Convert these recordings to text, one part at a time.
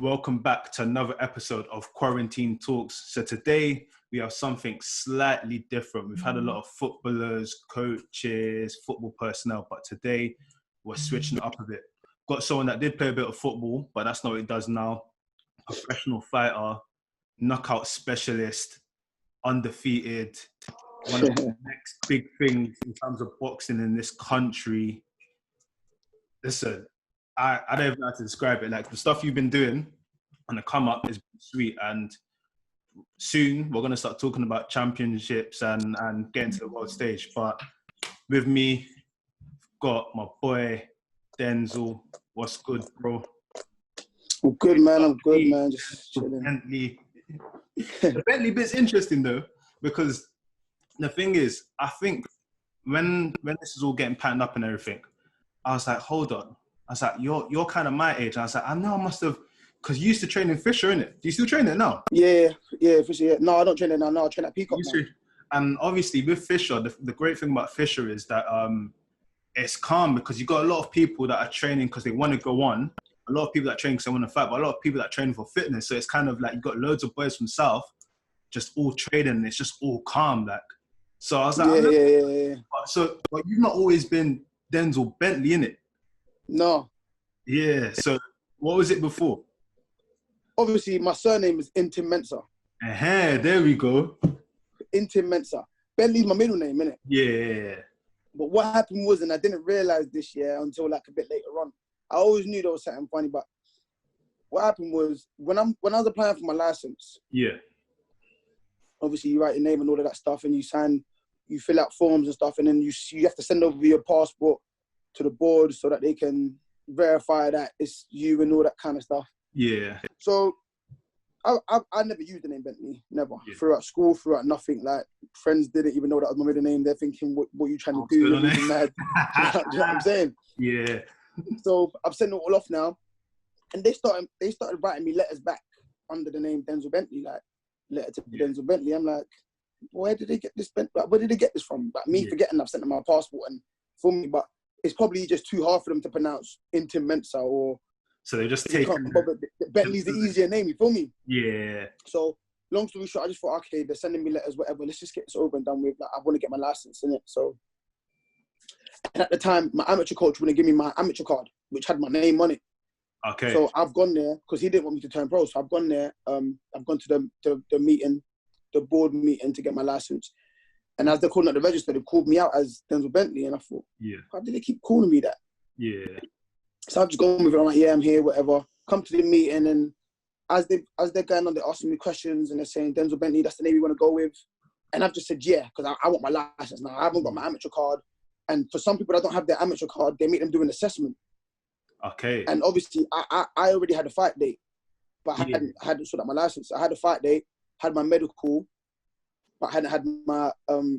welcome back to another episode of Quarantine Talks. So today we have something slightly different. We've had a lot of footballers, coaches, football personnel, but today we're switching it up a bit. Got someone that did play a bit of football, but that's not what he does now. Professional fighter, knockout specialist, undefeated, one of the next big things in terms of boxing in this country. Listen, I don't even know how to describe it. Like, the stuff you've been doing on the come up is sweet, and soon we're going to start talking about championships and getting to the world stage. But with me, got my boy Denzel. What's good, bro? I'm good, man. I'm good, man. Just chilling. Bentley. The Bentley bit's interesting though, because the thing is, I think when this is all getting patterned up and everything, I was like, hold on. I was like, you're kind of my age. And I was like, I know I must have, because you used to train in Fisher, innit? Do you still train it now? Yeah, Fisher. Yeah. No, I don't train it now. No, I train at Peacock now. And obviously with Fisher, the great thing about Fisher is that it's calm, because you got a lot of people that are training because they want to go on. A lot of people that train because they want to fight, but a lot of people that train for fitness. So it's kind of like you got loads of boys from South, just all training. And it's just all calm, like. So I was like, yeah. So, but you've not always been Denzel Bentley, innit? No. Yeah. So what was it before? Obviously, my surname is Intim Mensah. There we go. Intim Mensah. Bentley's my middle name, innit? Yeah. But what happened was, and I didn't realize this year until like a bit later on. I always knew there was something funny, but what happened was when I was applying for my license. Yeah. Obviously, you write your name and all of that stuff, and you fill out forms and stuff, and then you have to send over your passport to the board so that they can verify that it's you and all that kind of stuff. Yeah. So I never used the name Bentley, never. Yeah. Throughout school, throughout nothing. Like, friends didn't even know that was my middle name. They're thinking, what are you trying to do? You're mad. Do you know what I'm saying? Yeah. So I've sent it all off now, and they started writing me letters back under the name Denzel Bentley, like letter to Denzel Bentley. I'm like, where did they get this? Where did they get this from? Like, me forgetting I've sent them my passport and for me, but it's probably just too hard for them to pronounce Intim Mensah, or so they just take Bentley's the easier name. You feel me? Yeah. So long story short, I just thought, okay, they're sending me letters, whatever. Let's just get this over and done with. Like, I want to get my license in it. So, and at the time, my amateur coach wouldn't give me my amateur card, which had my name on it. Okay. So I've gone there because he didn't want me to turn pro. So I've gone there. I've gone to the meeting, the board meeting, to get my license. And as they're calling at the register, they called me out as Denzel Bentley, and I thought, how did they keep calling me that? Yeah. So I've just gone with it. I'm like, yeah, I'm here, whatever. Come to the meeting, and as they're going on, they're asking me questions, and they're saying, Denzel Bentley, that's the name you want to go with. And I've just said, yeah, because I want my license now. I haven't got my amateur card. And for some people that don't have their amateur card, they make them do an assessment. Okay. And obviously, I already had a fight date, but I hadn't sorted out my license. I had a fight date, had my medical, but I hadn't had my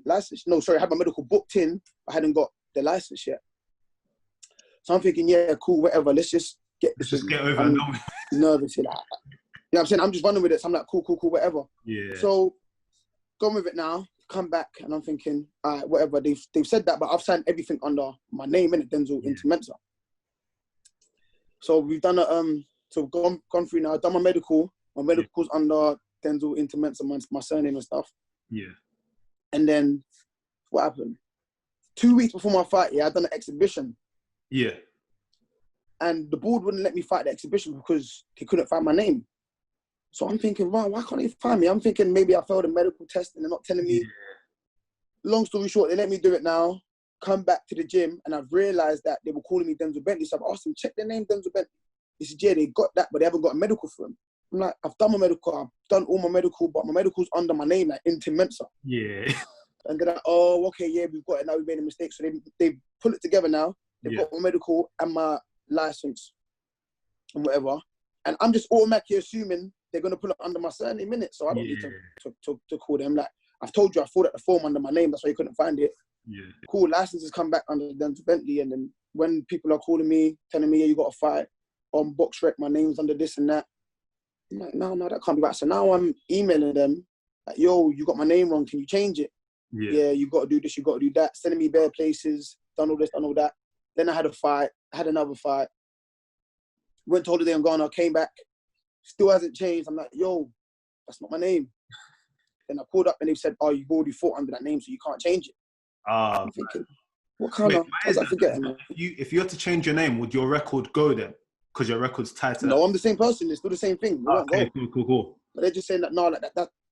license. No, sorry, I had my medical booked in, but I hadn't got the license yet. So I'm thinking, yeah, cool, whatever. Let's just get this. Let's just get over and done with. Nervous, you know what I'm saying? I'm just running with it. So I'm like, cool, whatever. Yeah. So gone with it now. Come back, and I'm thinking, all right, whatever. They've said that, but I've signed everything under my name, innit? Denzel Intim Mensah. So we've done so gone through now. Done my medical. My medical's under Denzel Intim Mensah, my surname and stuff. Yeah. And then what happened? 2 weeks before my fight, I'd done an exhibition. Yeah. And the board wouldn't let me fight the exhibition because they couldn't find my name. So I'm thinking, wow, why can't they find me? I'm thinking maybe I failed a medical test and they're not telling me. Yeah. Long story short, they let me do it now. Come back to the gym, and I've realised that they were calling me Denzel Bentley. So I've asked them, check their name, Denzel Bentley. They said, yeah, they got that, but they haven't got a medical for him. I'm like, I've done my medical, I've done all my medical, but my medical's under my name, like Intim Mensah. Yeah. And they're like, oh, okay, yeah, we've got it now, we made a mistake. So they put it together now. They've got my medical and my license and whatever. And I'm just automatically assuming they're going to put it under my surname, innit? So I don't need to call them. Like, I've told you, I filled out the form under my name, that's why you couldn't find it. Yeah. Cool, licenses come back under Denzel Bentley, and then when people are calling me, telling me, yeah, you got to fight on BoxRec, my name's under this and that. I'm like, no, that can't be right. So now I'm emailing them, like, yo, you got my name wrong, can you change it? Yeah, you got to do this, you got to do that. Sending me bare places, done all this, done all that. Then I had a fight, I had another fight. Went to holiday in Ghana, came back. still hasn't changed. I'm like, yo, that's not my name. Then I called up and they said, oh, you've already fought under that name, so you can't change it. I'm thinking, what kind of, I was like, forgetting, man. If you had to change your name, would your record go then? Because your record's tied to that. No, I'm the same person. It's still the same thing. Okay, cool. But they're just saying that, no, like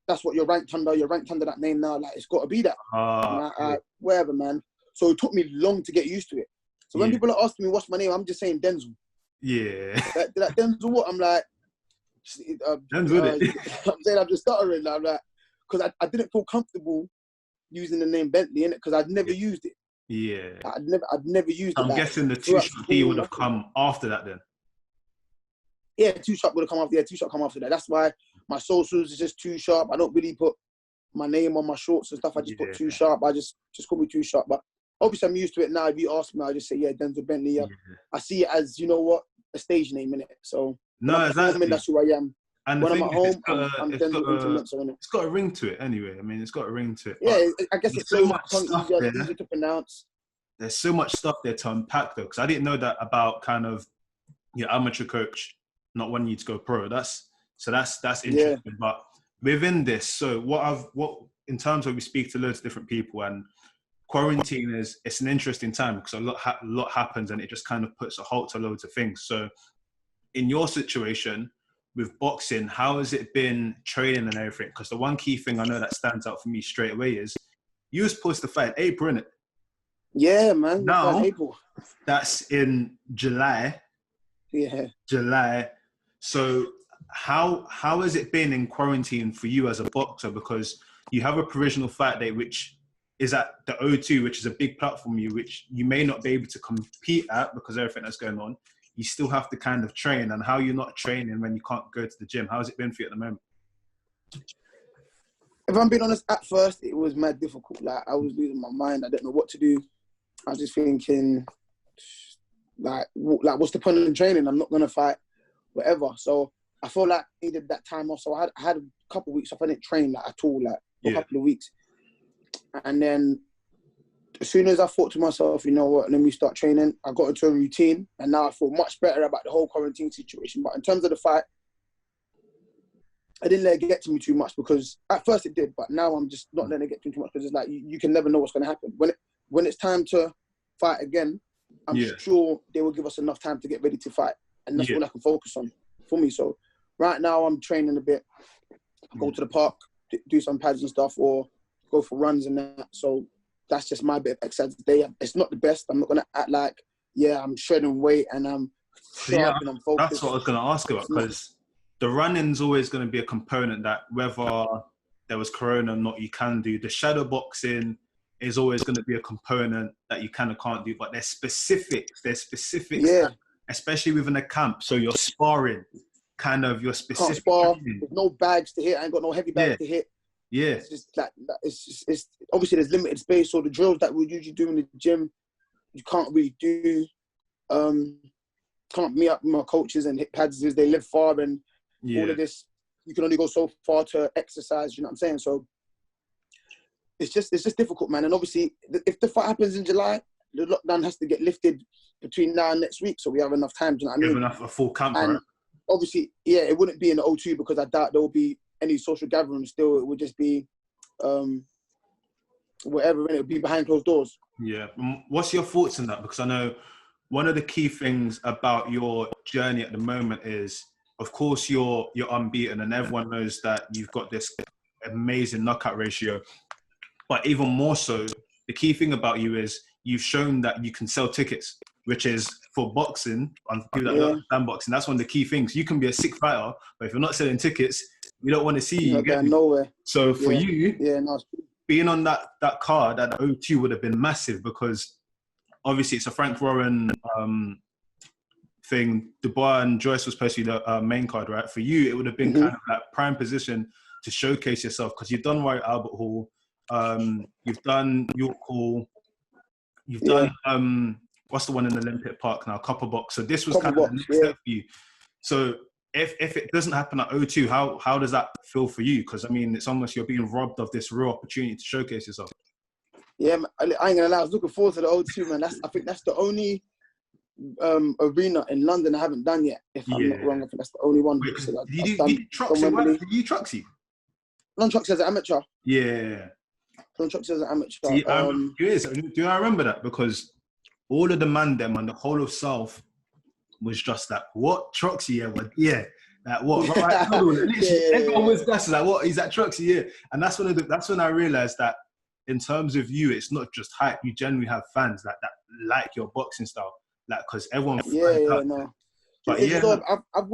that's what you're ranked under. You're ranked under that name now. Like, it's got to be that. Like, whatever, man. So it took me long to get used to it. So when people are asking me what's my name, I'm just saying Denzel. Yeah. Like Denzel what? I'm like, Denzel I'm saying I'm just stuttering. I'm like, because I didn't feel comfortable using the name Bentley in it because I'd never used it. Yeah. I'd never used it. I'm guessing the two-shot D would have come after that then. Yeah, two-shot would have come after. Yeah, two-shot come after that. That's why my socials is just Too Sharp. I don't really put my name on my shorts and stuff. I just put Too Sharp. I just call me Too Sharp. But obviously, I'm used to it now. If you ask me, I just say, yeah, Denzel Bentley. Yeah. I see it as, you know what, a stage name in it. So no, exactly. That's who I am. And when I'm at home, I'm Denzel Bentley. It's got a ring to it anyway. I mean, it's got a ring to it. Yeah, I guess it's so much stuff there. Easier to pronounce. There's so much stuff there to unpack though, because I didn't know that about kind of your amateur coach not wanting you to go pro. That's interesting. Yeah. But within this, so what in terms of we speak to loads of different people, and quarantine it's an interesting time because a lot happens and it just kind of puts a halt to loads of things. So in your situation with boxing, how has it been training and everything? Because the one key thing I know that stands out for me straight away is you were supposed to fight in April, innit? Yeah, man. Now, April. That's in July. Yeah. July. So how has it been in quarantine for you as a boxer? Because you have a provisional fight date, which is at the O2, which is a big platform which you may not be able to compete at because of everything that's going on. You still have to kind of train, and how you're not training when you can't go to the gym. How's it been for you at the moment? If I'm being honest, at first it was mad difficult. Like, I was losing my mind. I didn't know what to do. I was just thinking, like what's the point in training? I'm not gonna fight, whatever. So I felt like I needed that time off. So I had a couple of weeks off. I didn't train at all, for a couple of weeks. And then as soon as I thought to myself, you know what, let me start training, I got into a routine, and now I feel much better about the whole quarantine situation. But in terms of the fight, I didn't let it get to me too much because at first it did, but now I'm just not letting it get to me too much because it's like you can never know what's going to happen. When it's time to fight again, I'm sure they will give us enough time to get ready to fight, and that's all I can focus on for me. So right now I'm training a bit, go to the park, do some pads and stuff, or go for runs and that. So that's just my bit of exercise today. It's not the best. I'm not going to act like, I'm shredding weight and I'm sharp and I'm focused. That's what I was going to ask about, because the running's always going to be a component that whether there was corona or not, you can do. The shadow boxing is always going to be a component that you kind of can't do, but there's specifics. Especially within a camp. So you're sparring, kind of your specific. Can't spar. There's no bags to hit. I ain't got no heavy bags to hit. Yeah. It's just like, it's obviously there's limited space. So the drills that we usually do in the gym, you can't really do. Can't meet up with my coaches and hit pads as they live far, and all of this. You can only go so far to exercise. You know what I'm saying? So it's just difficult, man. And obviously, if the fight happens in July, the lockdown has to get lifted between now and next week, so we have enough time. Do you know what I mean? You have enough a full camp, and right? Obviously, it wouldn't be in the O2 because I doubt there will be any social gatherings still. It would just be whatever, and it would be behind closed doors. Yeah. What's your thoughts on that? Because I know one of the key things about your journey at the moment is, of course, you're unbeaten, and everyone knows that you've got this amazing knockout ratio. But even more so, the key thing about you is you've shown that you can sell tickets, which is for boxing, and people that don't understand boxing, that's one of the key things. You can be a sick fighter, but if you're not selling tickets, we don't want to see you. Not going nowhere. So for you, being on that card at the O2 would have been massive, because obviously it's a Frank Warren thing. Dubois and Joyce was supposed to be the main card, right? For you, it would have been kind of like prime position to showcase yourself, because you've done Royal Albert Hall, you've done York Hall, you've done what's the one in the Olympic Park now, Copper Box. So this was kind of the next step for you. So if it doesn't happen at O2, how does that feel for you? Because I mean, it's almost you're being robbed of this real opportunity to showcase yourself. Yeah, man, I ain't gonna lie, I was looking forward to the O2, man. I think that's the only arena in London I haven't done yet. If I'm not wrong, I think that's the only one. Wait, So did you Troxy? Done Troxy as an amateur. Yeah. Done Troxy as an amateur. See, do you know I remember that? Because all of the man them and the whole of South was just like, what? Troxy, yeah, what? Yeah. Like, what? Right, everyone was that's like, what? He's at Troxy, yeah. And that's when I realized that in terms of you, it's not just hype. You genuinely have fans that like your boxing style. Like, because everyone... no. But I've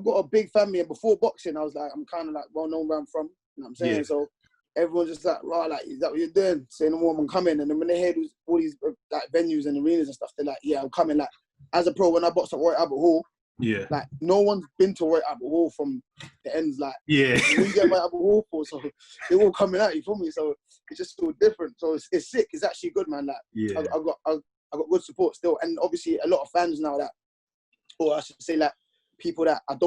got a big family, and before boxing, I was like, I'm kind of like well known where I'm from. You know what I'm saying? Yeah. So everyone's just like, right, like, is that what you're doing? Saying, no more, I'm coming. And then when they hear all these like venues and arenas and stuff, they're like, yeah, I'm coming. Like, as a pro, when I boxed at Roy Albert Hall, like, no one's been to Roy Albert Hall from the ends. Like, you get Roy Albert Hall for, so they're all coming out, you feel me? So it's just so different. So it's sick. It's actually good, man. Like, I got good support still, and obviously a lot of fans now that, or I should say, like, people that I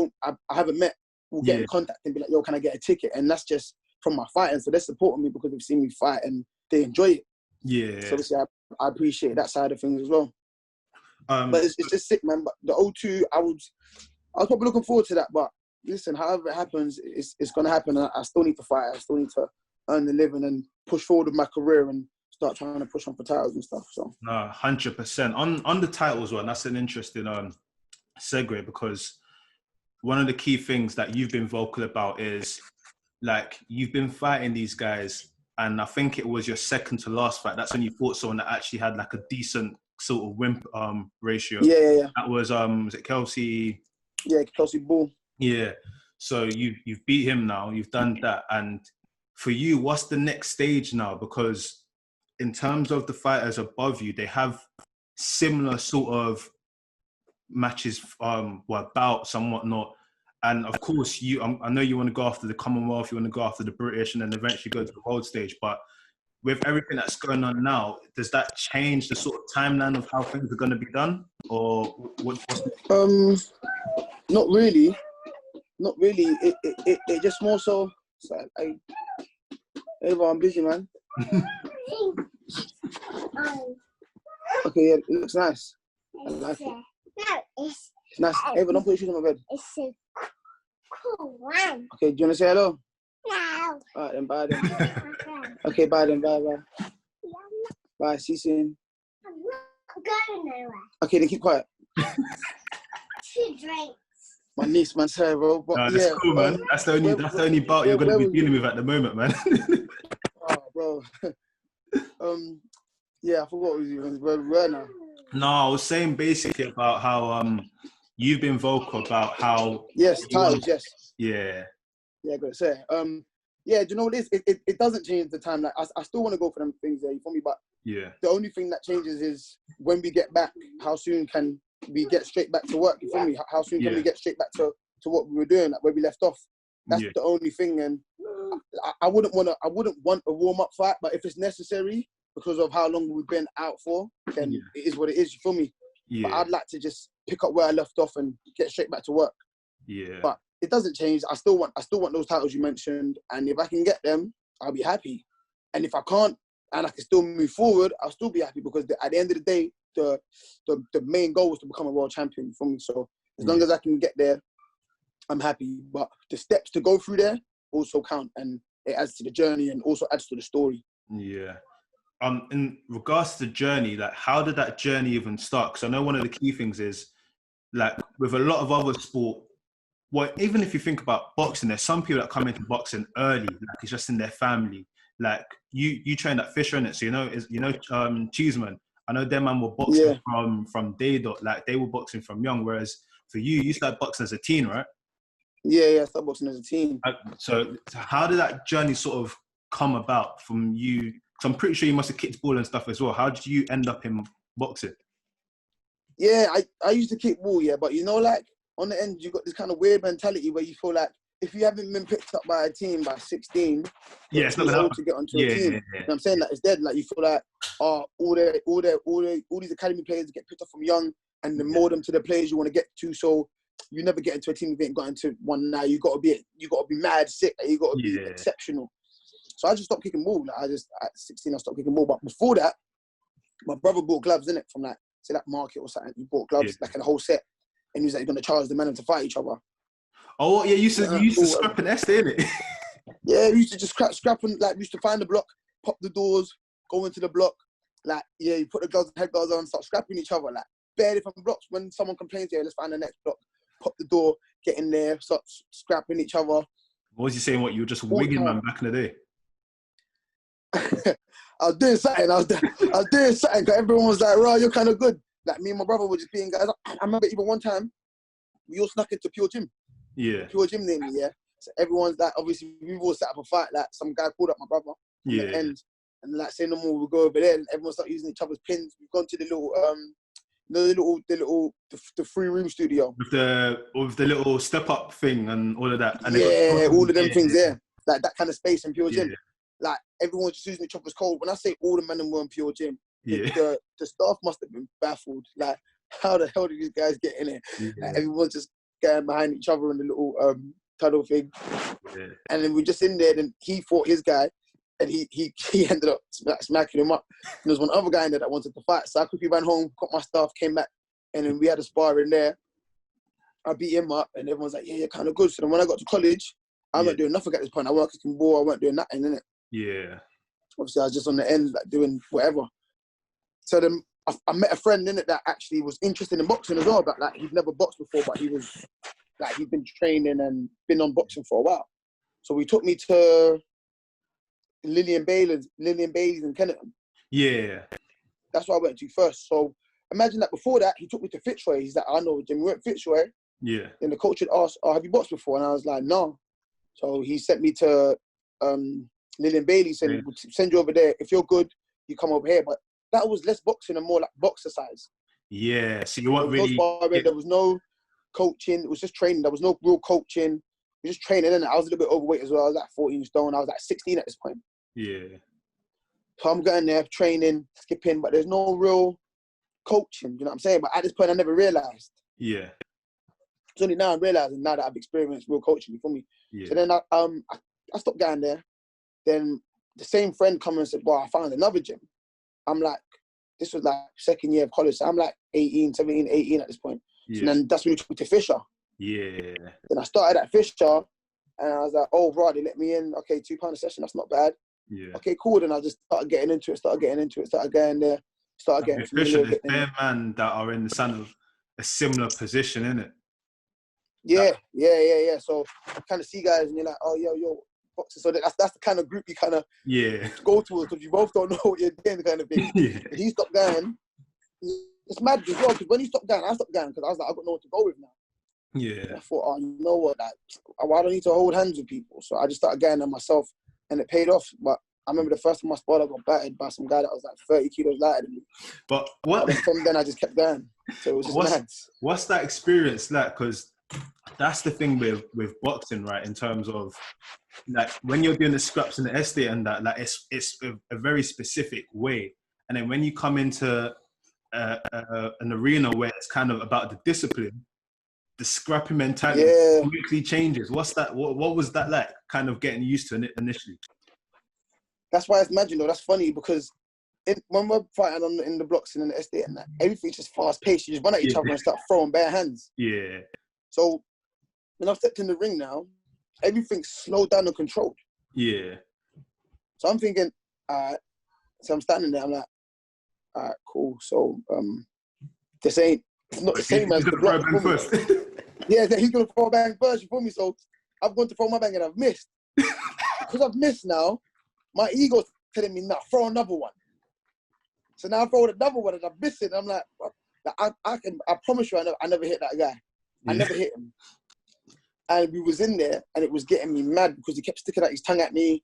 haven't met will get in contact and be like, yo, can I get a ticket? And that's just from my fighting. So they're supporting me because they've seen me fight and they enjoy it. Yeah. So obviously I appreciate that side of things as well. But it's just sick, man. But the O2, I was probably looking forward to that. But listen, however it happens, it's going to happen. I still need to fight. I still need to earn the living and push forward with my career and start trying to push on for titles and stuff. So 100%. On the titles one, that's an interesting segue, because one of the key things that you've been vocal about is, like, you've been fighting these guys, and I think it was your second to last fight. That's when you fought someone that actually had like a decent sort of win ratio. Yeah. That was it Kelsey? Yeah, Kelsey Bull. Yeah. So you've beat him now. You've done that, and for you, what's the next stage now? Because in terms of the fighters above you, they have similar sort of matches, bouts and whatnot. And of course, I know you want to go after the Commonwealth, you want to go after the British, and then eventually go to the world stage. But with everything that's going on now, does that change the sort of timeline of how things are going to be done, or what's not really. It just more so. Hey, I'm busy, man. Okay, yeah, it looks nice. I like it. No, it's nice. Ava, don't put your shoes on my bed. It's a cool one. Okay, do you want to say hello? No. Alright, then bye then. Okay, bye then. Bye. Bye, see you soon. I'm not going nowhere. Okay, then keep quiet. 2 drinks. My niece, man, sorry, bro. But, that's cool, man. That's the only bout you're going to be dealing with at the moment, man. Oh, bro. Yeah, I forgot what we were now. No, I was saying basically about how you've been vocal about how... Yes, titles, yes. Yeah. Yeah, I got to say. Yeah, do you know what it is? It doesn't change the time. Like, I still want to go for them things there, you feel me? But the only thing that changes is when we get back, how soon can we get straight back to work, you feel me? How soon can we get straight back to what we were doing, like where we left off? That's the only thing. And I wouldn't want a warm-up fight, but if it's necessary, because of how long we've been out for, then it is what it is, you feel me? But I'd like to just pick up where I left off and get straight back to work. Yeah. But it doesn't change. I still want those titles you mentioned, and if I can get them, I'll be happy. And if I can't, and I can still move forward, I'll still be happy, because at the end of the day, the main goal was to become a world champion, you feel me? So as long as I can get there, I'm happy. But the steps to go through there also count, and it adds to the journey and also adds to the story. Yeah. In regards to the journey, like, how did that journey even start? Because I know one of the key things is, like, with a lot of other sport, well, even if you think about boxing, there's some people that come into boxing early, like it's just in their family. Like you trained at Fisher, innit? So Cheeseman. I know them man were boxing from day dot, like they were boxing from young. Whereas for you started boxing as a teen, right? Yeah, I started boxing as a teen. So how did that journey sort of come about from you? Because I'm pretty sure you must have kicked ball and stuff as well. How did you end up in boxing? Yeah, I used to kick ball, but you know, like, on the end, you got this kind of weird mentality where you feel like if you haven't been picked up by a team by 16, it's not hard to get onto a team. You know what I'm saying? Like, it's dead. Like, you feel like, all these academy players get picked up from young, and then mold them to the players you want to get to. So you never get into a team if you ain't got into one now. You got to be mad sick. Like, you got to be exceptional. So I just stopped kicking ball. Like, at 16, I stopped kicking ball. But before that, my brother bought gloves, innit, from like say that market or something, he bought gloves, like a whole set, and he was like, you're gonna charge the men to fight each other. Oh yeah, you used to scrap an estate, innit? Yeah, we used to just scrap and like we used to find the block, pop the doors, go into the block, like you put the gloves, head guards on, start scrapping each other, like bare different blocks. When someone complains, let's find the next block, pop the door, get in there, start scrapping each other. What was he saying? What, you were just wigging man back in the day? I was doing something. I was doing something because everyone was like, "Right, you're kind of good." Like me and my brother were just being guys. I remember even one time we all snuck into Pure Gym. Yeah. Pure Gym named me. Yeah. So everyone's like, obviously we've all set up a fight. Like some guy called up my brother. Yeah. At the end, and like say no more, we'll go over there, and everyone start using each other's pins. We've gone to the little the free room studio with the little step up thing and all of that. And yeah, all of them things there. Like that kind of space in Pure Gym. Like everyone's just using each other's code. When I say all the men were in Pure Gym, the staff must have been baffled. Like, how the hell did these guys get in it? Yeah. Like, everyone's just going behind each other in the little tunnel thing. Yeah. And then we're just in there. Then he fought his guy, and he ended up smacking him up. And there was one other guy in there that wanted to fight. So I quickly ran home, got my stuff, came back, and then we had a spar in there. I beat him up, and everyone's like, "Yeah, you're kind of good." So then when I got to college, I wasn't doing nothing at this point. I wasn't kicking ball. I wasn't doing nothing, innit? Yeah. Obviously, I was just on the end, like doing whatever. So then I met a friend in it that actually was interested in boxing as well. But like he'd never boxed before, but he was like he'd been training and been on boxing for a while. So he took me to Lillian Bailey's in Kennington. Yeah. That's what I went to first. So imagine that before that, he took me to Fitzroy. He's like, I know, Jim, we went to Fitzroy. Yeah. And the coach had asked, "Oh, have you boxed before?" And I was like, "No." So he sent me to Lillian Bailey, said, "We'll send you over there. If you're good, you come over here." But that was less boxing and more like boxer size. Yeah. So you weren't really... There was no coaching. It was just training. There was no real coaching. We just training, and I was a little bit overweight as well. I was like 14 stone. I was like 16 at this point. Yeah. So I'm going there, training, skipping, but there's no real coaching. You know what I'm saying? But at this point, I never realised. Yeah. It's only now I'm realising, now that I've experienced real coaching, you feel me? Yeah. So then I stopped going there. Then the same friend come and said, "Well, I found another gym." I'm like, this was like second year of college. So I'm like 17, 18 at this point. Yeah. And then that's when he took me to Fisher. Yeah. Then I started at Fisher, and I was like, "Oh, right, they let me in. Okay, £2 a session. That's not bad." Yeah. Okay, cool. Then I just started getting into it, started going there, started getting familiar. There's bare man that are in the kind of a similar position, innit? Yeah. So you kind of see guys and you're like, "Oh, yo, boxing." So that's the kind of group you kind of go towards, because you both don't know what you're doing, kind of thing. Yeah. And he stopped going. It's mad as well, because when he stopped going, I stopped going, because I was like, I got nowhere to go with now. Yeah. And I thought, oh, you know what, like, I don't need to hold hands with people. So I just started going on myself, and it paid off. But I remember the first time I sparred, I got battered by some guy that was like 30 kilos lighter than me. But what? And from then I just kept going. So it was just mad. What's that experience like? Because that's the thing with boxing, right? In terms of like when you're doing the scraps in the estate and that, like it's a very specific way. And then when you come into an arena where it's kind of about the discipline, the scrapping mentality quickly changes. What's that? What was that like? Kind of getting used to it initially. That's why it's mad, you know. That's funny because when we're fighting in the blocks and in the estate and that, everything's just fast paced. You just run at each other and start throwing bare hands. Yeah. So when I've stepped in the ring now, everything's slowed down and controlled. Yeah. So I'm thinking, so I'm standing there, I'm like, all right, cool. So it's not the same as the block. First. Yeah, he's going to throw a bang first, you feel me? So I've gone to throw my bang and I've missed. Because I've missed now, my ego's telling me, "Now throw another one." So now I throw another one and I'm missing. I'm like, I promise you, I never hit that guy. I never hit him. And we was in there, and it was getting me mad because he kept sticking out his tongue at me,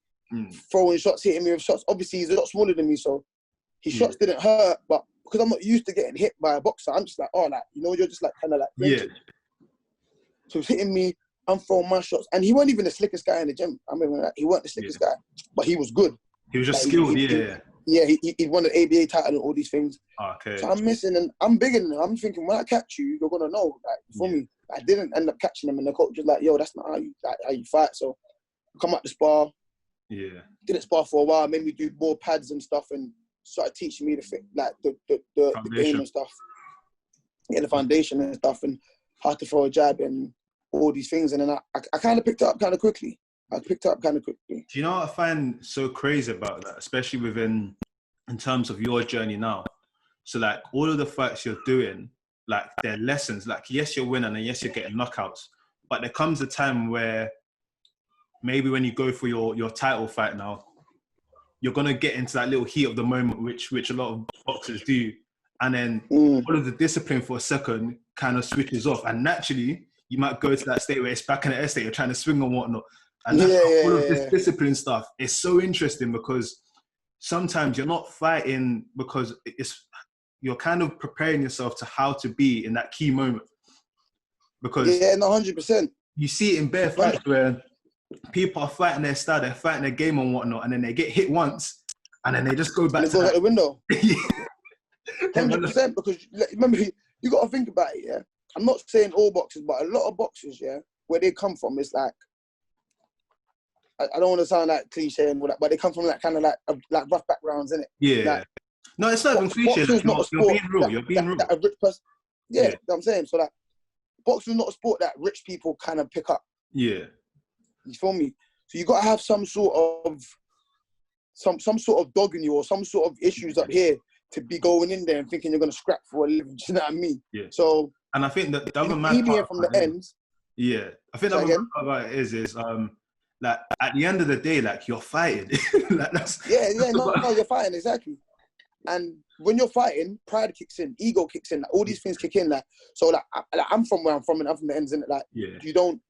throwing shots, hitting me with shots. Obviously, he's a lot smaller than me, so his shots didn't hurt. But because I'm not used to getting hit by a boxer, I'm just like, oh, like, you know, you're just like kind of like rigid. So he's hitting me, I'm throwing my shots, and he wasn't even the slickest guy in the gym. I mean, like, he wasn't the slickest guy, but he was good. He was just skilled, he won an ABA title and all these things. Okay. So I'm missing, and I'm bigger than him. I'm thinking, when I catch you, you're gonna know. Like, for me, I didn't end up catching him, and the coach was like, "Yo, that's not how you fight." So I come out the spar. Yeah. Didn't spar for a while. Made me do more pads and stuff, and started teaching me the game and stuff, the foundation and stuff, and how to throw a jab and all these things. And then I kind of picked it up kind of quickly. Do you know what I find so crazy about that, especially in terms of your journey now? So like all of the fights you're doing, like they're lessons. Like yes, you're winning and yes, you're getting knockouts, but there comes a time where maybe when you go for your title fight now, you're gonna get into that little heat of the moment, which a lot of boxers do, and then all of the discipline for a second kind of switches off, and naturally you might go to that state where it's back in the estate, you're trying to swing and whatnot, and that's all of this discipline stuff is so interesting because sometimes you're not fighting because you're kind of preparing yourself to how to be in that key moment, because 100%. You see it in bare fights where people are fighting their style, they're fighting their game and whatnot, and then they get hit once, and then they just go back. And it goes out the window. 100%, because remember, you got to think about it. Yeah, I'm not saying all boxers, but a lot of boxers, yeah, where they come from is like, I don't want to sound like cliche and all that, but they come from like kind of like rough backgrounds, innit? Yeah. Like, no, it's not even cliche. Like, you're being real. You're being real. A rich person. Yeah, you know what I'm saying. So that boxing is not a sport that rich people kind of pick up. Yeah. You feel me? So you got to have some sort of dog in you or some sort of issues up here to be going in there and thinking you're going to scrap for a living. Do you know what I mean? Yeah. So, and I think that the other mad part from the ends. Yeah, I think the other part about it is like at the end of the day, like you're fighting. Like that's no, you're fighting, exactly. And when you're fighting, pride kicks in, ego kicks in, like all these things kick in. Like so, like I'm from where I'm from, and I'm from the ends, and like you don't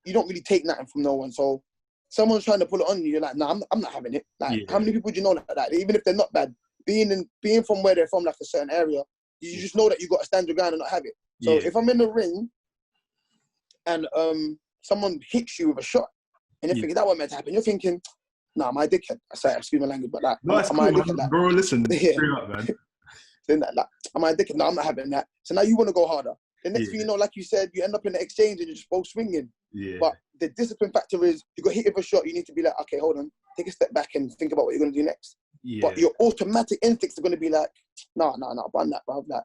really take nothing from no one. So someone's trying to pull it on you, you're like, nah, I'm not having it. Like how many people do you know like that? Even if they're not bad, being from where they're from, like a certain area, you just know that you got to stand your ground and not have it. So if I'm in the ring and someone hits you with a shot, and you're thinking that wasn't meant to happen, you're thinking, nah, my dickhead. Sorry, excuse my language, but like, no, am I a dickhead? Like, bro, listen, straight up, man. Saying that, like, am I a dickhead? No, I'm not having that. So now you want to go harder. The next thing you know, like you said, you end up in the exchange and you're just both swinging. Yeah. But the discipline factor is, you got hit with a shot, you need to be like, okay, hold on, take a step back and think about what you're going to do next. Yeah. But your automatic instincts are going to be like, no, bun that, bruv. Like,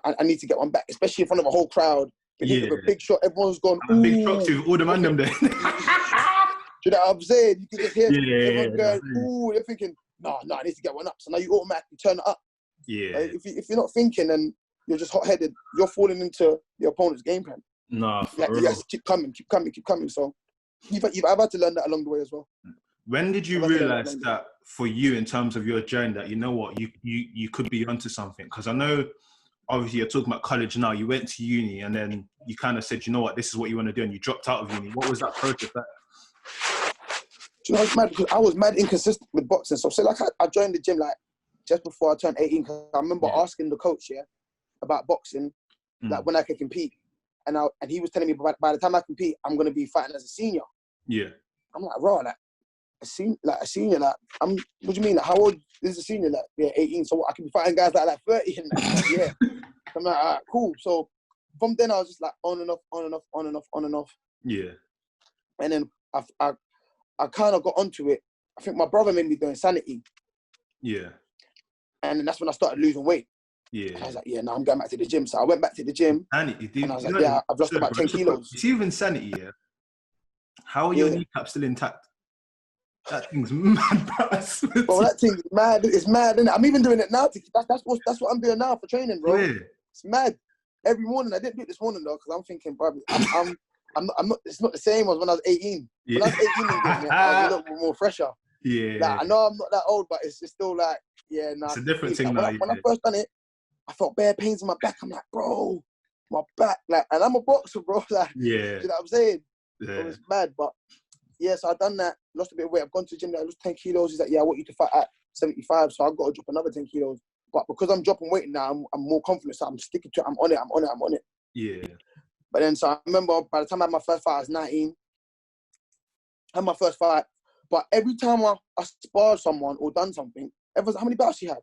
I need to get one back, especially in front of a whole crowd. With a big shot, everyone's gone, ooh. Big shots with all the man them there. Do you know what I'm saying? You can just hear everyone going, ooh, they're thinking, no, I need to get one up. So now you automatically turn it up. Yeah. Like, if you're not thinking and you're just hot-headed, you're falling into the opponent's game plan. Nah, like, you have to keep coming. So I've had to learn that along the way as well. When did you realise that for you, in terms of your journey, that you know what, you could be onto something? Because I know, obviously, you're talking about college now. You went to uni and then you kind of said, you know what, this is what you want to do, and you dropped out of uni. What was that process like? Do you know, it's mad because I was mad inconsistent with boxing. So like I joined the gym like just before I turned 18. Cause I remember asking the coach about boxing, like when I could compete, and he was telling me by the time I compete, I'm gonna be fighting as a senior. Yeah. I'm like, raw, like a senior, like what do you mean? Like, how old is a senior? Like 18. So I can be fighting guys like 30 and like, I'm like, all right, cool. So from then I was just like on and off. Yeah. And then I kind of got onto it. I think my brother made me do Insanity. Yeah. And then that's when I started losing weight. Yeah. And I was like, I'm going back to the gym. So I went back to the gym. Insanity, and I was like, I've lost about 10 kilos. You see with Insanity, how are your kneecaps still intact? That thing's mad, bro. Bro, that thing's mad. It's mad, isn't it? I'm even doing it now. That's what I'm doing now for training, bro. Yeah. It's mad. Every morning. I didn't do it this morning, though, because I'm thinking, bro, I'm not. It's not the same as when I was 18. Yeah. When I was 18, I was a little bit more fresher. Yeah. Like, I know I'm not that old, but it's still like, it's a different thing now. Like, when I first done it, I felt bare pains in my back. I'm like, bro, my back, like, and I'm a boxer, bro. Like, you know what I'm saying? Yeah. It was mad, but so I done that. Lost a bit of weight. I've gone to the gym. I lost 10 kilos. He's like, I want you to fight at 75. So I've got to drop another 10 kilos. But because I'm dropping weight now, I'm more confident. So I'm sticking to it. I'm on it. Yeah. But then, so I remember by the time I had my first fight, I was 19. I had my first fight. But every time I sparred someone or done something, everyone's like, how many bouts you had?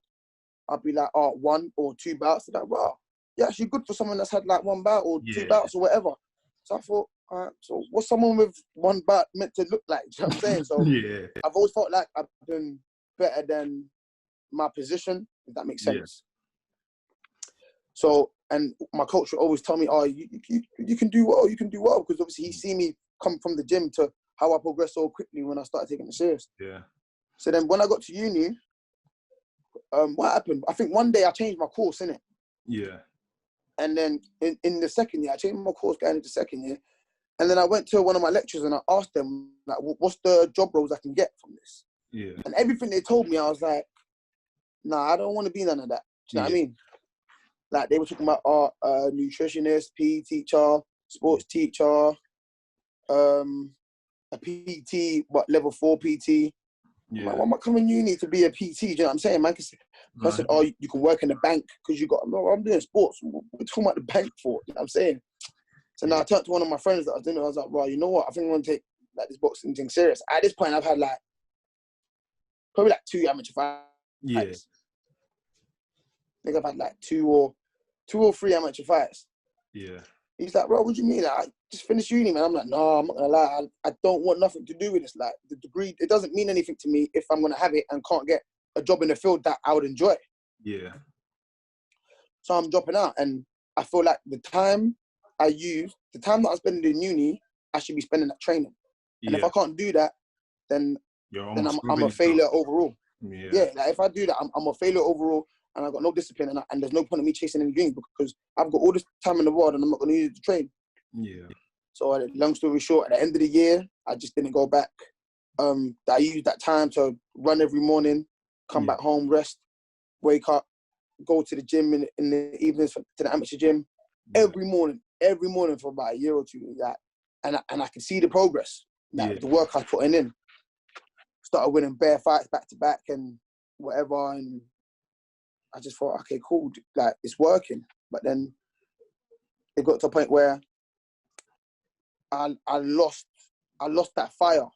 I'd be like, 1 or 2 bouts. They're like, wow, you're actually good for someone that's had like 1 bout or 2 bouts or whatever. So I thought, all right, so what's someone with 1 bout meant to look like? Do you know what I'm saying? So I've always felt like I've done better than my position, if that makes sense. So, and my coach would always tell me, oh, you can do well, because obviously he see me come from the gym to how I progressed so quickly when I started taking it serious. Yeah. So then when I got to uni, what happened? I think one day I changed my course, innit? Yeah. And then in the second year, I changed my course going into second year. And then I went to one of my lecturers and I asked them, like, what's the job roles I can get from this? Yeah. And everything they told me, I was like, nah, I don't want to be none of that. Do you know what I mean? Like, they were talking about nutritionist, PE teacher, sports teacher, a PT, level 4 PT. Yeah. Why am I coming uni to be a PT? Do you know what I'm saying, man? I said, oh, you can work in the bank because you got, no, I'm doing sports. What are you talking about the bank for? You know what I'm saying? So now I turned to one of my friends that I was doing it. I was like, well, you know what? I think I'm going to take like this boxing thing serious. At this point, I've had like, probably like 2 amateur fights. Yeah. I think I've had like two or 3 amateur fights. Yeah. He's like, bro, what do you mean? I just finished uni, man. I'm like, no, I'm not going to lie. I don't want nothing to do with this. Like, the degree, it doesn't mean anything to me if I'm going to have it and can't get a job in the field that I would enjoy. Yeah. So I'm dropping out. And I feel like the time that I'm spending in uni, I should be spending at training. And if I can't do that, then I'm a failure overall. Yeah, like if I do that, I'm a failure overall, and I've got no discipline, and there's no point in me chasing any dreams because I've got all this time in the world and I'm not going to use it to train. Yeah. So long story short, at the end of the year, I just didn't go back. I used that time to run every morning, come back home, rest, wake up, go to the gym in the evenings to the amateur gym every morning for about a year or two. Like, and I can see the progress, like the work I was putting in. Started winning bare fights back to back and whatever, and I just thought, okay, cool, like it's working. But then it got to a point where I lost that fire.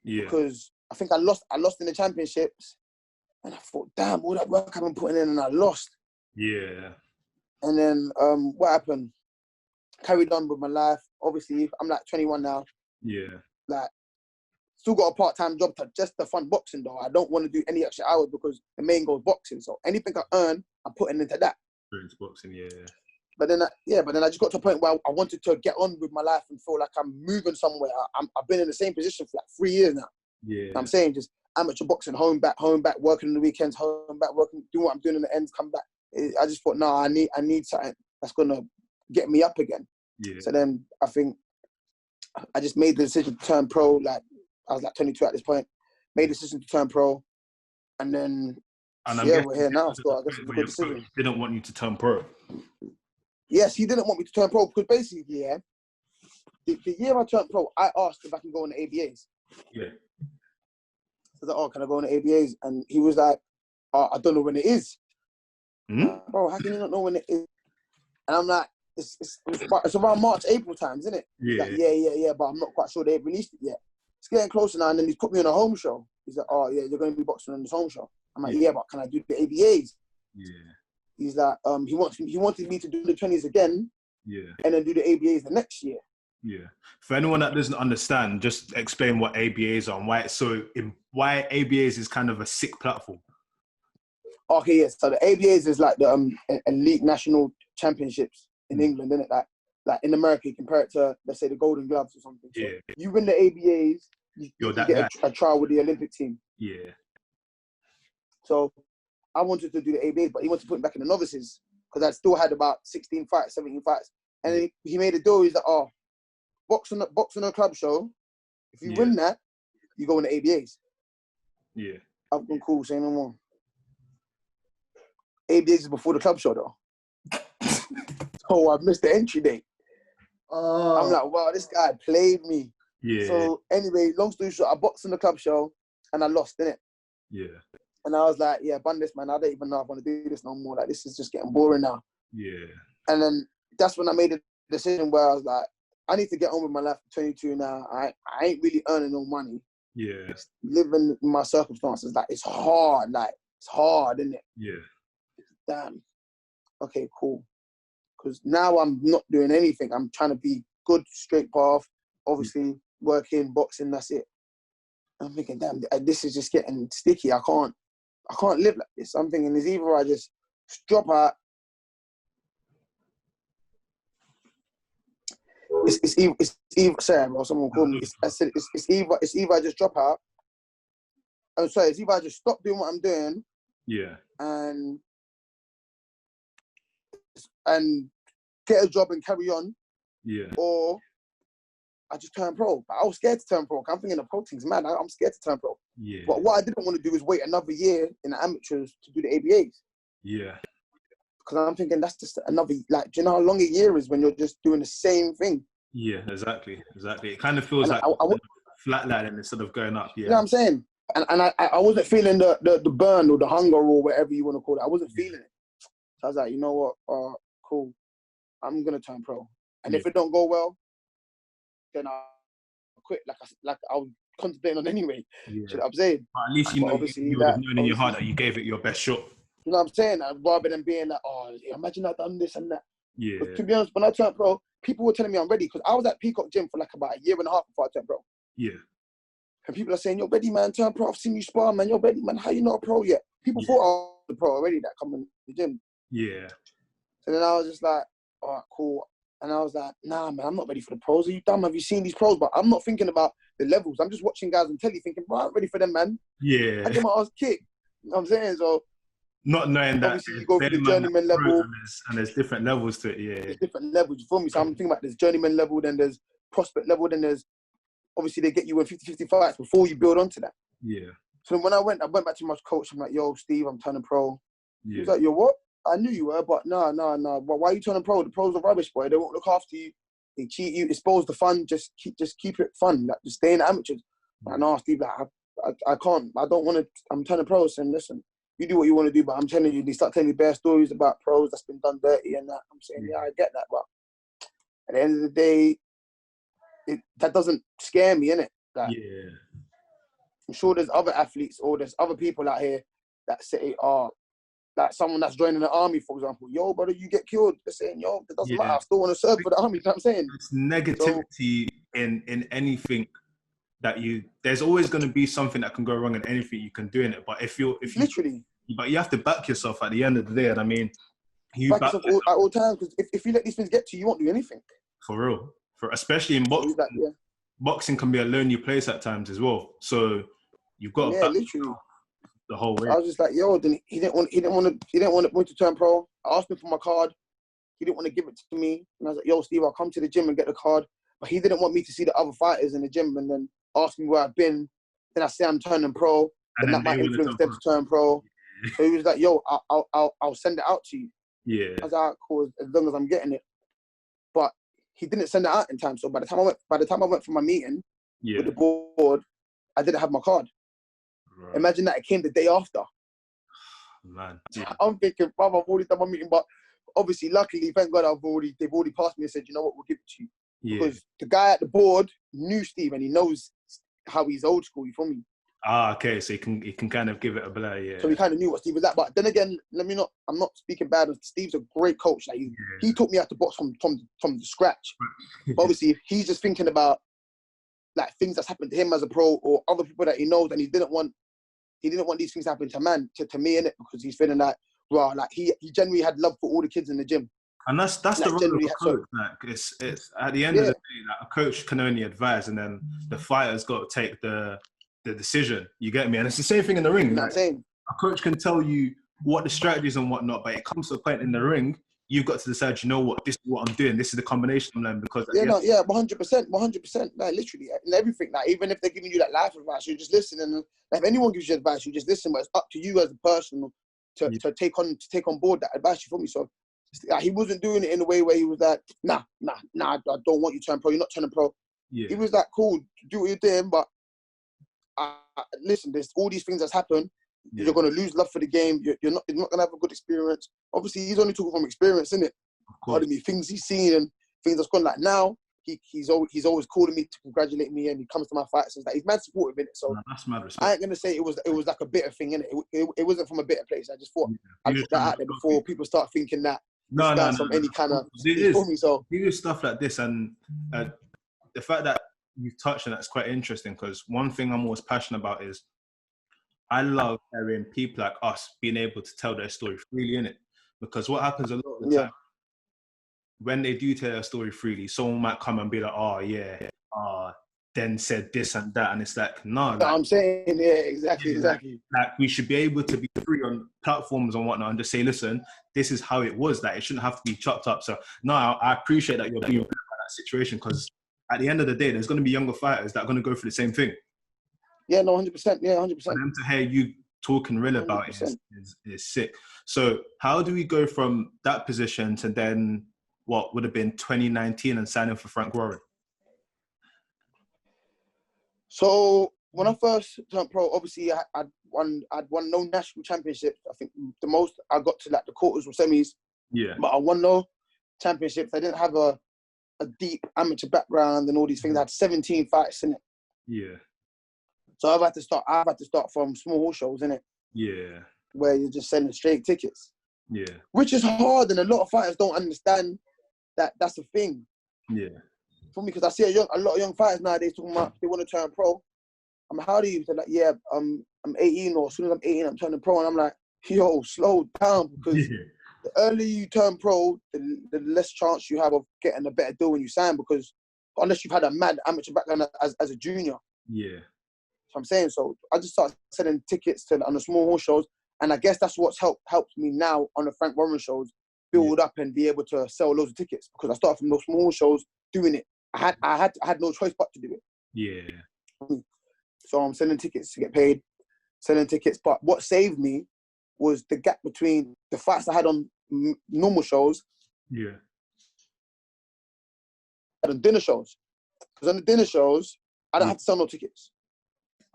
Yeah. Because I think I lost in the championships, and I thought, damn, all that work I've been putting in, and I lost. Yeah. And then what happened? Carried on with my life. Obviously, I'm like 21 now. Yeah. Like, still got a part-time job just to fund boxing though. I don't want to do any extra hours because the main goal is boxing. So anything I earn, I'm putting into that. Into boxing, yeah. But then I just got to a point where I wanted to get on with my life and feel like I'm moving somewhere. I've been in the same position for like 3 years now. Yeah. You know I'm saying, just amateur boxing, home back, working on the weekends, home back, working, doing what I'm doing in the ends, come back. I just thought, no, I need something that's gonna get me up again. Yeah. So then I think I just made the decision to turn pro. Like, I was like 22 at this point. Made the decision to turn pro, and then we're here now. So I guess it's a good decision. Didn't want you to turn pro. Yes, he didn't want me to turn pro because basically, the year I turned pro, I asked if I can go on the ABAs. Yeah. So I was like, oh, can I go on the ABAs? And he was like, I don't know when it is. Bro, how can you not know when it is? And I'm like, it's around March, April times, isn't it? Yeah. Like, yeah, but I'm not quite sure they've released it yet. It's getting closer now, and then he's put me on a home show. He's like, oh, yeah, you're going to be boxing on this home show. I'm like, yeah, but can I do the ABAs? Yeah. He's like, he wanted me to do the 20s again, and then do the ABAs the next year. Yeah. For anyone that doesn't understand, just explain what ABAs are and why ABAs is kind of a sick platform. Okay, yes. So the ABAs is like the elite national championships in England, isn't it? Like in America, you compare it to, let's say, the Golden Gloves or something. So you win the ABAs, you get a trial with the Olympic team. Yeah. So I wanted to do the ABAs, but he wanted to put me back in the novices because I still had about 16 fights, 17 fights. And then he made a deal. He's like, oh, box on a club show. If you win that, you go in the ABAs. Yeah. I've been cool, say no more. ABAs is before the club show, though. So I missed the entry date. I'm like, wow, this guy played me. Yeah. So anyway, long story short, I boxed in the club show and I lost, innit? Yeah. And I was like, yeah, bun this, man. I don't even know if I want to do this no more. Like, this is just getting boring now. Yeah. And then that's when I made a decision where I was like, I need to get on with my life at 22 now. I ain't really earning no money. Yeah. Just living in my circumstances, like, it's hard. Like, it's hard, isn't it? Yeah. Damn. Okay, cool. Because now I'm not doing anything. I'm trying to be good, straight path. Obviously, working, boxing, that's it. I'm thinking, damn, this is just getting sticky. I can't I can't live like this. I'm thinking it's either I just drop out. It's either sorry, bro, someone called me. It's either I just drop out. I'm sorry, it's either I just stop doing what I'm doing. Yeah. And get a job and carry on. Yeah. Or I just turn pro. But I was scared to turn pro. I'm thinking the pro thing's mad. I'm scared to turn pro. Yeah. But what I didn't want to do is wait another year in the amateurs to do the ABAs. Yeah. Because I'm thinking that's just another, like, do you know how long a year is when you're just doing the same thing? Yeah, exactly. It kind of feels like flatlining instead of going up. Yeah. You know what I'm saying? And I wasn't feeling the burn or the hunger or whatever you want to call it. I wasn't feeling it. So I was like, you know what? Cool. I'm going to turn pro. And if it don't go well, then I'll quit like I was contemplating on anyway. Yeah. You know what I'm saying? But at least you would have known in your heart that you gave it your best shot. You know what I'm saying? Rather than being like, oh, imagine I've done this and that. Yeah. But to be honest, when I turned pro, people were telling me I'm ready because I was at Peacock Gym for like about a year and a half before I turned pro. Yeah. And people are saying, you're ready, man, turn pro. I've seen you spar, man. You're ready, man. How you not a pro yet? People thought I was a pro already that come in the gym. Yeah. So then I was just like, all right, cool. And I was like, nah, man, I'm not ready for the pros. Are you dumb? Have you seen these pros? But I'm not thinking about the levels. I'm just watching guys on telly thinking, bro, I'm ready for them, man. Yeah. I get my ass kicked. You know what I'm saying? So not knowing that obviously you go for the journeyman level. And there's different levels to it, yeah. There's different levels, you feel me? So I'm thinking about there's journeyman level, then there's prospect level, then there's obviously they get you in 50-50 fights before you build onto that. Yeah. So when I went back to my coach. I'm like, yo, Steve, I'm turning pro. Yeah. He was like, yo, what? I knew you were, but no. But why are you turning pro? The pros are rubbish, boy. They won't look after you. They cheat you. Expose the fun. Just keep it fun. Like, just stay in the amateurs. Like, no, Steve, like, I can't. I don't want to. I'm turning pro. Saying, listen, you do what you want to do, but I'm telling you, they start telling me bad stories about pros that's been done dirty and that. I'm saying, yeah, I get that, but at the end of the day, that doesn't scare me, innit? Like, yeah. I'm sure there's other athletes or there's other people out here that say, like someone that's joining the army, for example, yo, brother, you get killed. They're saying, yo, it doesn't matter. I still want to serve for the army. You know what I'm saying? It's negativity in anything that there's always going to be something that can go wrong in anything you can do in it. But if you literally, but you have to back yourself at the end of the day. And I mean, you back yourself at all times, because if you let these things get to you, you won't do anything. For real. Especially in boxing. So boxing can be a lonely place at times as well. So you've got to back literally the whole way. I was just like, yo, then he didn't want to turn pro. I asked him for my card. He didn't want to give it to me. And I was like, yo, Steve, I'll come to the gym and get the card. But he didn't want me to see the other fighters in the gym and then ask me where I've been. Then I say I'm turning pro. And that might influence them to turn pro. So he was like, yo, I'll send it out to you. Yeah. I was like, cool, as long as I'm getting it. But he didn't send it out in time. So by the time I went for my meeting with the board, I didn't have my card. Right. Imagine that it came the day after. Man. I'm thinking, brother, I've already done my meeting, but obviously, luckily, thank God, they've already passed me and said, you know what, we'll give it to you. Yeah. Because the guy at the board knew Steve and he knows how he's old school, you feel me? Okay, so he can kind of give it a blur, yeah. So he kind of knew what Steve was at. But then again, I'm not speaking bad. Steve's a great coach. Like he taught me how to box from the scratch. But obviously, he's just thinking about like things that's happened to him as a pro or other people that he knows, and he didn't want these things to happen to me, innit? Because he's feeling like, raw. Like he genuinely had love for all the kids in the gym. And that's like, the role of a coach. Like it's at the end of the day, like, a coach can only advise, and then the fighter's got to take the decision. You get me? And it's the same thing in the ring. Like, a coach can tell you what the strategies and whatnot, but it comes to a point in the ring, you've got to decide, you know what, this is what I'm doing. This is the combination I'm learning because 100%. Like literally, and everything. Like even if they're giving you that life advice, you just listen. And like, if anyone gives you advice, you just listen. But it's up to you as a person to take on board that advice. You feel me? So like, he wasn't doing it in a way where he was like, nah, I don't want you to turn pro. You're not turning pro. Yeah. He was like, cool, do what you're doing, but listen, there's all these things that's happened. Yeah. You're going to lose love for the game. You're not going to have a good experience. Obviously, he's only talking from experience, isn't it? Pardon me, things he's seen and things that's gone. Like now, he's always calling me to congratulate me, and he comes to my fights and that. He's mad supportive in it. So that's mad respect. I ain't going to say it was like a bitter thing, innit? It wasn't from a bitter place. I just thought I'd put that out there before people start thinking that any kind of. It is. So you do stuff like this, and the fact that you've touched on that's quite interesting, because one thing I'm always passionate about is I love hearing people like us being able to tell their story freely, innit? Because what happens a lot of the time, when they do tell their story freely, someone might come and be like, oh, yeah, then said this and that. And it's like, no. Like, I'm saying, yeah, exactly. Like, we should be able to be free on platforms and whatnot and just say, listen, this is how it was. Like, it shouldn't have to be chopped up. So, no, I appreciate that you're being real about that situation, because at the end of the day, there's going to be younger fighters that are going to go through the same thing. Yeah, no, 100%. Yeah, 100%. For them to hear you talking real about 100%. It is sick. So how do we go from that position to then what would have been 2019 and signing for Frank Warren? So when I first turned pro, obviously I'd won no national championships. I think the most I got to like the quarters or semis. Yeah. But I won no championships. I didn't have a deep amateur background and all these things. I had 17 fights in it. Yeah. So I've had to start from small horse shows, innit? Yeah. Where you're just selling straight tickets. Yeah. Which is hard, and a lot of fighters don't understand that that's a thing. Yeah. For me, because I see a lot of young fighters nowadays talking about they want to turn pro. I'm like, how do you? They're like, yeah, I'm 18, or as soon as I'm 18, I'm turning pro. And I'm like, yo, slow down, because the earlier you turn pro, the less chance you have of getting a better deal when you sign, because unless you've had a mad amateur background as a junior. Yeah. So I'm saying, so I just started selling tickets on the small horse shows, and I guess that's what's helped me now on the Frank Warren shows build up and be able to sell loads of tickets, because I started from those small horse shows doing it. I had no choice but to do it. Yeah. So I'm selling tickets to get paid, selling tickets. But what saved me was the gap between the fights I had on normal shows. Yeah. And on dinner shows, because on the dinner shows I don't have to sell no tickets.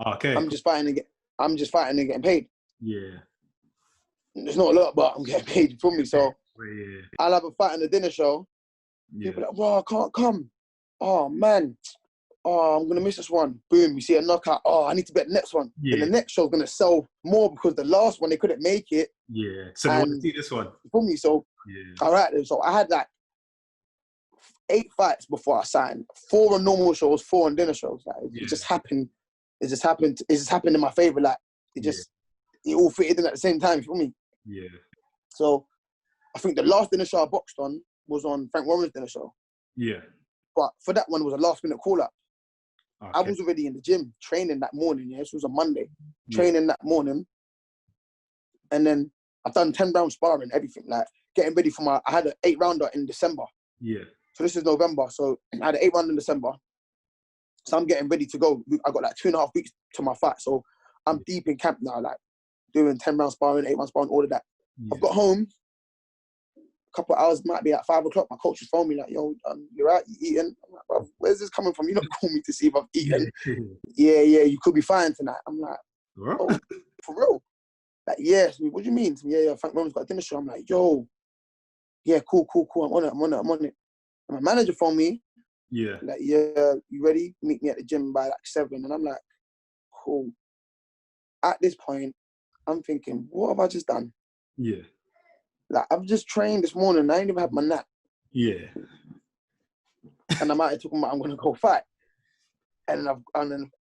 Okay. I'm just fighting and getting paid. Yeah. There's not a lot, but I'm getting paid for me. So yeah. I'll have a fight in the dinner show. Yeah. People are like, well, I can't come. Oh, man. Oh, I'm going to miss this one. Boom, you see a knockout. Oh, I need to bet the next one. Yeah. And the next show's going to sell more because the last one, they couldn't make it. Yeah. So they want to see this one. For me, so, yeah. All right. So I had like 8 fights before I signed. 4 on normal shows, 4 on dinner shows. Like, it just happened. It just happened in my favor. Like, it all fitted in at the same time for me. Yeah. So I think the last dinner show I boxed on was on Frank Warren's dinner show. Yeah. But for that one, it was a last minute call up. Okay. I was already in the gym training that morning. Yeah, this was a Monday. Training that morning, and then I've done 10 round sparring, everything, like getting ready for I had an 8 rounder in December. Yeah. So this is November. So I had an 8 rounder in December. So I'm getting ready to go. I got like 2.5 weeks to my fight. So I'm deep in camp now, like doing 10 round sparring, 8 round sparring, all of that. I've got home. Couple of hours, might be at 5 o'clock. My coach has phoned me like, yo, you're out, you eating? I'm like, bro, where's this coming from? You not call me to see if I've eaten. Yeah, you could be fine tonight. I'm like, oh, for real? Like, yeah. So what do you mean? Yeah, Frank Roman's got a dinner show. I'm like, yo, yeah, cool. I'm on it. And my manager phoned me. Yeah. Like, yeah, you ready? Meet me at the gym by like 7. And I'm like, cool. At this point, I'm thinking, what have I just done? Yeah. Like, I've just trained this morning. I ain't even had my nap. Yeah. And I'm out here talking about I'm going to go fight. And then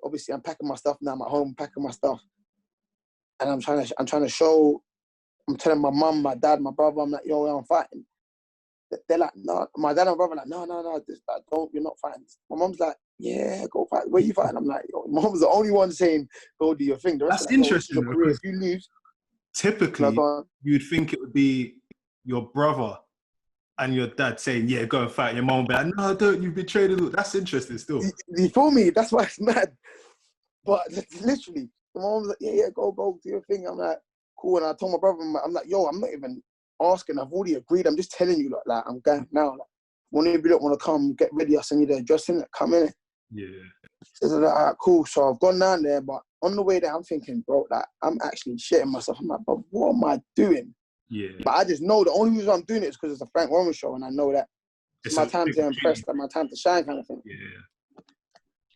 obviously I'm packing my stuff now. I'm at home packing my stuff. And I'm trying to show, I'm telling my mum, my dad, my brother, I'm like, yo, I'm fighting. They're like, no. My dad and brother are like, no, you're not fighting. My mum's like, yeah, go fight. Where you fighting? I'm like, yo, my mum's the only one saying, go do your thing. That's interesting. Your career, if you lose. Typically, you'd think it would be your brother and your dad saying, yeah, go and fight. Your mom would be like, no, don't, you've been training. That's interesting still. You feel me? That's why it's mad. But literally, my mom's like, yeah, go do your thing. I'm like, cool. And I told my brother, I'm like, yo, I'm not even asking. I've already agreed. I'm just telling you, like I'm going now. Like, when you don't want to come, get ready. I'll send you the address in it. Come in. Yeah. So like, all right, cool. So I've gone down there, but on the way there, I'm thinking, bro, like, I'm actually shitting myself. I'm like, bro, what am I doing? Yeah. But I just know the only reason I'm doing it is because it's a Frank Warren show, and I know that it's my time to impress, like my time to shine kind of thing. Yeah.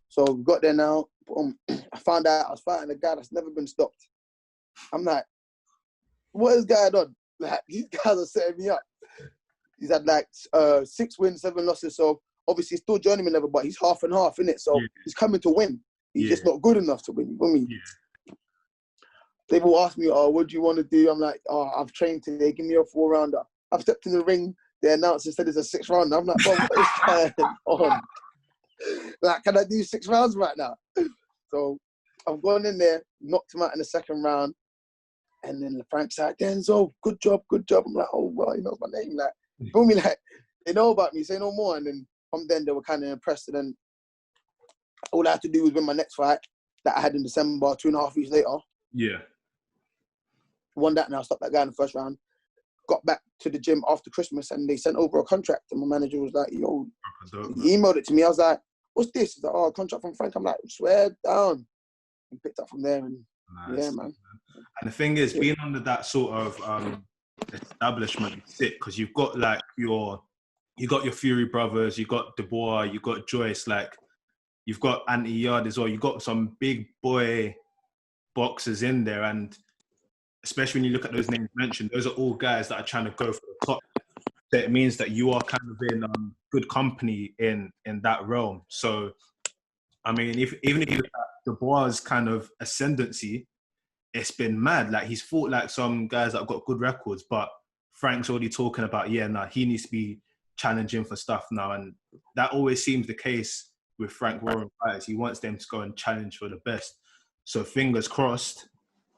So we got there now. I found out I was fighting a guy that's never been stopped. I'm like, what is going on? Like, these guys are setting me up. He's had like 6 wins, 7 losses. So obviously he's still journeyman level, but he's half and half, innit? So he's coming to win. He's just not good enough to win. You know what I mean? Yeah. They've all asked me, "Oh, what do you want to do?" I'm like, "Oh, I've trained today. Give me a 4-rounder." I've stepped in the ring. The announcer said it's a 6-rounder. I'm like, "Bro, what is going on? Like, can I do 6 rounds right now?" So I've gone in there, knocked him out in the 2nd round, and then Frank's like, "Denzel, good job, good job." I'm like, "Oh, well, he knows my name." Like, feel me? Like, they know about me. Say no more. And then from then they were kind of impressed. And then all I had to do was win my next fight that I had in December, 2.5 weeks later. Yeah. Won that, and I stopped that guy in the 1st round. Got back to the gym after Christmas, and they sent over a contract. And my manager was like, "Yo," he emailed it to me. I was like, "What's this?" He's like, "Oh, a contract from Frank." I'm like, "Swear down." And picked up from there, and nice. yeah, man. And the thing is, being under that sort of establishment is sick, because you've got like you got your Fury brothers, you got Dubois, you got Joyce, like you've got Anti Yard as well. You got some big boy boxers in there, and especially when you look at those names mentioned, those are all guys that are trying to go for the top. So it means that you are kind of in good company in that realm. So, I mean, even if you look at Dubois' kind of ascendancy, it's been mad. Like, he's fought like some guys that have got good records, but Frank's already talking about, he needs to be challenging for stuff now. And that always seems the case with Frank Warren fighters. He wants them to go and challenge for the best. So fingers crossed,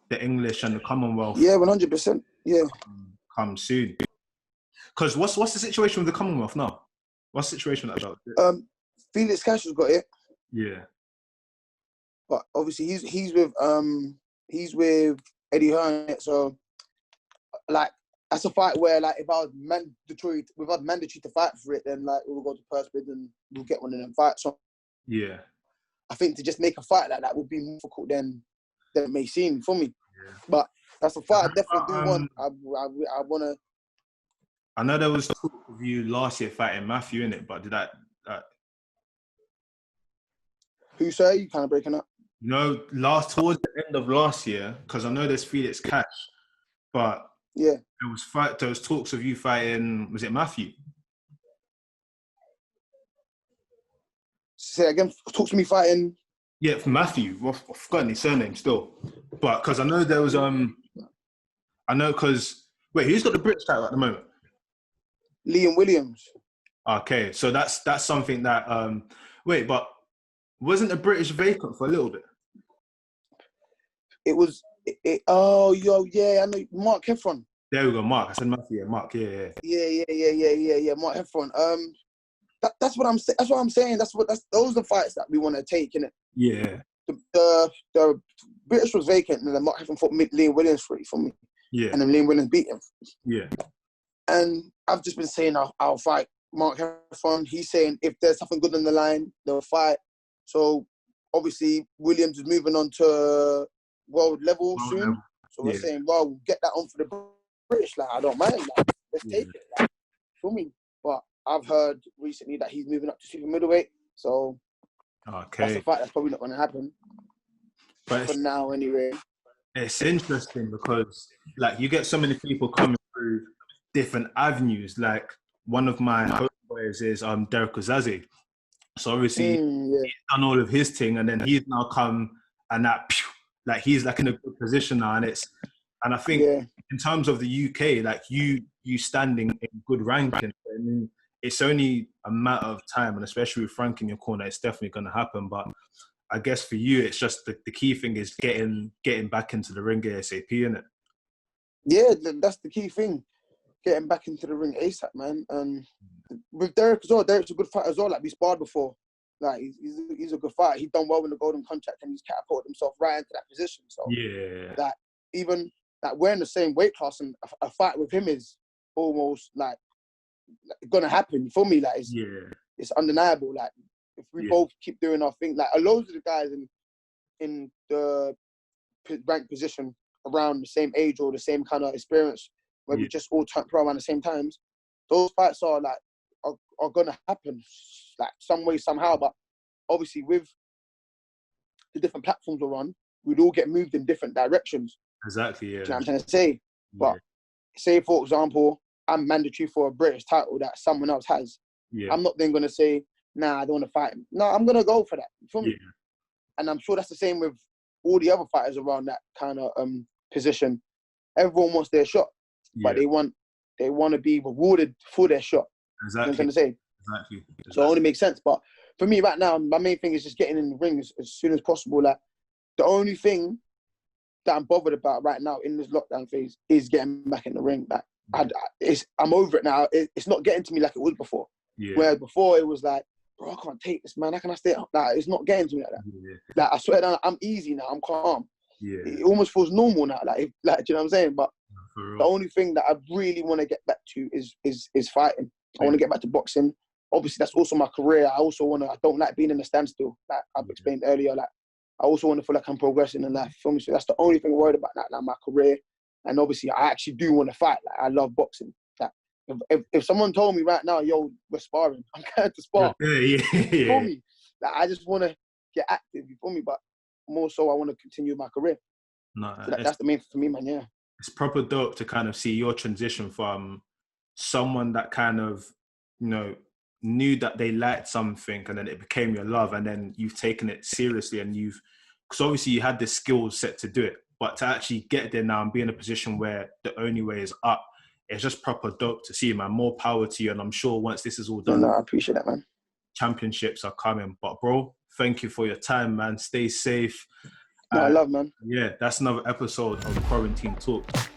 the English and the Commonwealth. Yeah, 100%. Yeah. Come soon. Because what's the situation with the Commonwealth now? What's the situation with that belt? Felix Cash has got it. Yeah. But obviously he's with Eddie Hearn. So like, that's a fight where, like, if I was mandatory to fight for it, then like we'll go to purse bid and we'll get one of them fights. So yeah, I think to just make a fight like that would be more difficult than it may seem for me. Yeah. But that's a fight I definitely do want. I want to. I know there was talk of you last year fighting Matthew in it, but did that? Who, say? You kind of breaking up? No, towards the end of last year, because I know there's Felix Cash, but yeah, there was talks of you fighting. Was it Matthew? Say again. Talk to me fighting. Yeah, for Matthew. Well, I've forgotten his surname still, but because I know there was wait, who's got the British title at the moment? Liam Williams. Okay, so that's something that wait, but wasn't the British vacant for a little bit? It was. Oh, yeah, I know Mark Heffron. There we go, Mark. I said Matthew. Yeah, Mark. Yeah. Mark Heffron. That's what I'm saying. That's what I'm saying. Those are the fights that we want to take, innit? Yeah. The British was vacant, and then Mark Heffron fought Liam Williams for me. Yeah. And then Liam Williams beat him. Yeah. And I've just been saying I'll fight Mark Heffron. He's saying if there's something good on the line, they'll fight. So obviously Williams is moving on to world level soon. So we're saying, well, we'll get that on for the British. Like, I don't mind. Like, let's take it. Like, for me. But I've heard recently that he's moving up to super middleweight. So that's a fight that's probably not going to happen. But for now, anyway. It's interesting because, like, you get so many people coming through different avenues. Like, one of my homeboys is Derek Ozaze. So obviously he's done all of his thing, and then he's now come and like he's like in a good position now, and I think in terms of the UK, like you standing in good ranking, I mean, it's only a matter of time, and especially with Frank in your corner, it's definitely going to happen. But I guess for you, it's just the key thing is getting back into the ring ASAP, isn't it? Yeah, that's the key thing. Getting back into the ring ASAP, man. And with Derek as well, Derek's a good fighter as well. Like, we sparred before. Like, he's a good fighter. He's done well in the Golden Contract, and he's catapulted himself right into that position. So that even that we're in the same weight class, and a fight with him is almost like gonna happen for me. Like, it's undeniable. Like, if we both keep doing our thing, like a lot of the guys in the rank position around the same age or the same kind of experience, where we just all turn pro around the same times, those fights are like are gonna happen, like some way, somehow. But obviously with the different platforms we're on, we'd all get moved in different directions. Exactly, yeah. You know what I'm trying to say? But say, for example, I'm mandatory for a British title that someone else has. Yeah. I'm not then gonna say, nah, I don't want to fight him. No, I'm gonna go for that. You feel me? And I'm sure that's the same with all the other fighters around that kind of position, everyone wants their shot, but they want to be rewarded for their shot. Exactly. You know what I'm trying to say? Exactly. So it only makes sense. But for me right now, my main thing is just getting in the ring as soon as possible. Like, the only thing that I'm bothered about right now in this lockdown phase is getting back in the ring. Like, I'm over it now. It's not getting to me like it was before. Yeah. Whereas before it was like, bro, I can't take this, man. How can I stay up? Like, it's not getting to me like that. Yeah. Like, I swear down, I'm easy now. I'm calm. Yeah. It almost feels normal now. Like, do you know what I'm saying? But For real. the only thing that I really want to get back to is fighting. I want to get back to boxing. Obviously, that's also my career. I don't like being in a standstill. Like I've explained earlier, like I also want to feel like I'm progressing in life. Feel me? So that's the only thing I'm worried about, like my career. And obviously, I actually do want to fight. Like, I love boxing. Like, if someone told me right now, yo, we're sparring, I'm going to spar. You feel me? Like, I just want to get active. You feel me? But more so, I want to continue my career. No, So that's the main thing for me, man. Yeah. It's proper dope to kind of see your transition from someone that kind of, knew that they liked something and then it became your love, and then you've taken it seriously, and because obviously you had the skill set to do it, but to actually get there now and be in a position where the only way is up, it's just proper dope to see, man. More power to you, and I'm sure once this is all done, No, I appreciate that, man. championships are coming. But bro, thank you for your time, man. Stay safe. No, I love, man. Yeah, that's another episode of Quarantine Talks.